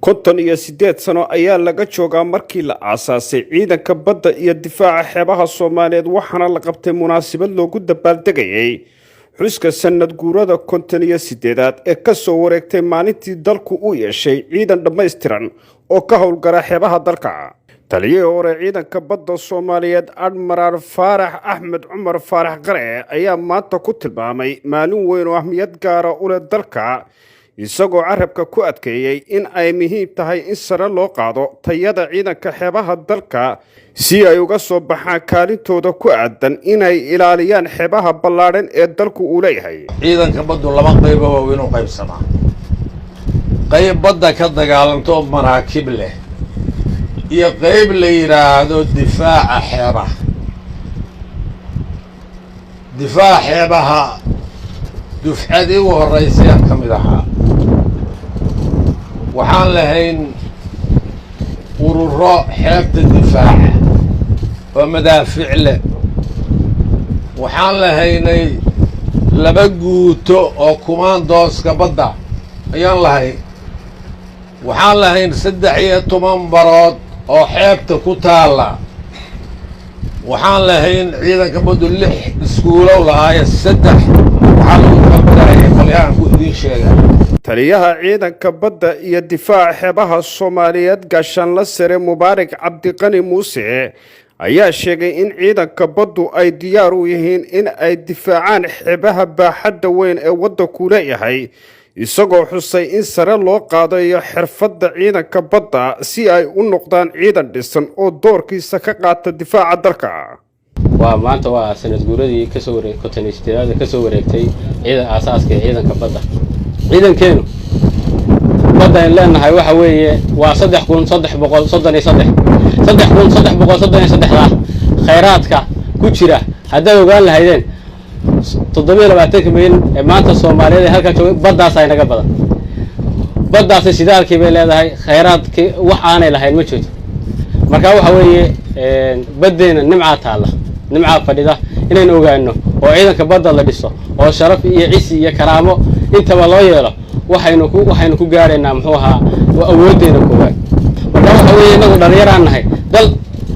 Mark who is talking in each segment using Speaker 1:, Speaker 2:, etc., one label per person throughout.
Speaker 1: konton iyo 8 sano ayaa laga joogaa markii la aasaasay ciidanka badda iyo difaaca xeebaha Soomaaliyeed waxaana la qabtay munaasabad loogu dabaaldegayay xuska sanad guurada 58aad ee ka soo wareegtay maalintii dalku u yeeshay ciidan dhameystiran oo ka howlgala xeebaha dalka. taliyihii hore ciidanka badda Soomaaliyeed Admiral Faarax Axmed Cumar Faarax Qare ayaa maanta ku tilmaamay maalin weyn oo ahmiyad gaar ah u leh dalka, isagoo carabka ku adkeeyay in ay muhiim tahay in sare loo qaado tayada ciidanka xeebaha dalka si ay uga soo baxaan kaalintooda ku aadan inay ilaaliyaan xeebaha ballaadhan ee dalku uu leeyahay.
Speaker 2: ciidanka baddu laba qayb oo weyn u qaybsamaa. qayb badda ka dagaalanto maraakiib leh iyo qayb la yiraahdo difaaca xeebaha. difaaca xeebaha dufcadii ugu horeysay ka mid ahaa. waxaan lahayn ururo xeebta difaaca oo madaafiic leh. waxaan lahaynay laba guuto oo kumaandooska badda ayaan lahayn. waxaan lahayn 13 barood oo xeebta ku taala. waxaan lahayn ciidanka baddu 6 iskuulo lahaay 3 waxaa lagu tababarayay qolyahan ku idin sheegay.
Speaker 1: taliyaha ciidanka badda iyo difaaca xeebaha Soomaaliyeed gaashaanle sare Mubaarak Cabdiqani Muuse ayaa sheegay in ciidanka baddu ay diyaar u yihiin in ay difaacaan xeebaha baaxadda weyn ee waddanku leeyahay, isagoo xusay in sare loo qaadayo xirfadda ciidanka badda si ay u noqdaan ciidan dhisan oo doorkiisa ka qaata difaaca dalka.
Speaker 3: maanta waa sanad guuradii ka soo wareegtay ciidan aasaaska ciidanka badda. ciidankeenu badda in leenahay waxa weeye waa 3333 khayraadka ku jira hadday ogaan lahaydeen 27 milyan ee maanta Soomaaliyeed ee halka jooga baddaas ay naga badan. baddaas shidaalkii bay leedahay, khayraadkii wax aanay lahayn ma jirto. marka waxa weeye baddeena nimca taala, nimca fadhida inaan ogaano oo ciidanka badda la dhiso oo sharaf iyo cisi iyo karaamo intaba loo yeelo waxaynu ku gaaraynaa muxuu ahaa awoodeena koowaad. marka waxa weeye inagu dhalinyaraan nahay,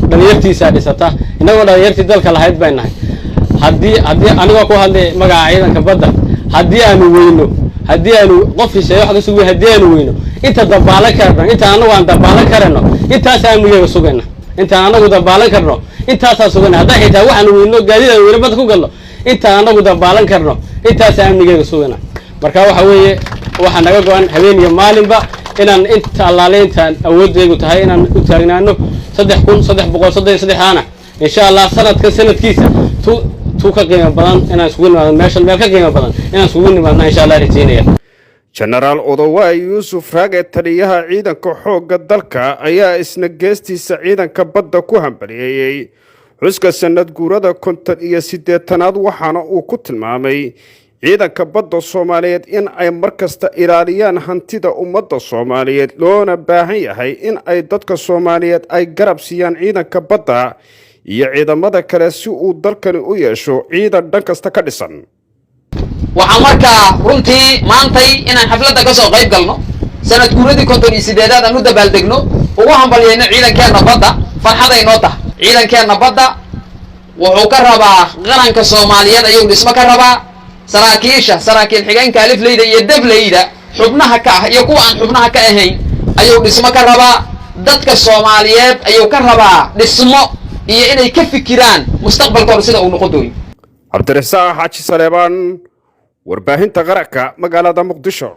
Speaker 3: dhalinyartiisa dhisata, inagu dhalinyartii dalka lahayd baan nahay. haddii anigoo ku hadlay magaca ciidanka badda, haddii aanu qof shisheeye wax ka sugay, haddii aanu weyno inta dabaalan karno, inta anagu aan dabaalan karno intaas aan miyaga sugayna, inta anagu dabaalan karno intaas aan sugayna. haddii xitaa waxaan weyno gaadiid aan weyno badda ku galno inta anagu dabaalan karno intaas aan miyaga sugayna. marka waxa weeye waxa naga go'an habeen iyo maalinba inaan inta allaaleyntaan awoodaygu tahay inaan u taagnaano 3333 ana insha Allah sanadkiisa ka qiimo badan inaan isugu nimaadno meel ka qiimo badan inaan isugu nimaadno insha Allah rajeenaya.
Speaker 1: General Odawaye Yuusuf Raage taliyaha ciidanka xoogga dalka ayaa isna geestiisa ciidanka badda ku hambalyeeyay xuska sanad guurada 58aad waxaana uu ku tilmaamay ciidanka badda Soomaaliyeed in ay markasta ilaaliyaan hantida ummadda Soomaaliyeed, loona baahan yahay in ay dadka Soomaaliyeed ay garab siiyaan ciidanka badda iyo ciidamada kale si uu dalkani u yeesho ciidan dhan kasta ka dhisan.
Speaker 4: waxaan markaa runtii maantay inaan xafladda ka soo qayb galno sanad guuradii 58aad aan u dabaaldegno ugu hambalyeeyno ciidankeena badda. farxaday noo tahay. ciidankeena badda wuxuu ka rabaa qaranka Soomaaliyeed ayuu dhismo ka rabaa. saraakiil xigeenka alifleyda iyo dableyda xubnaha ka ah iyo kuwa aan xubnaha ka ahayn ayuu dhismo ka rabaa. dadka Soomaaliyeed ayuu ka rabaa dhismo iyo inay ka fikiraan mustaqbalkooda sida uu noqon doono.
Speaker 1: Cabdirasaaq Xaaji Saleebaan, warbaahinta qaranka magaalada Muqdisho.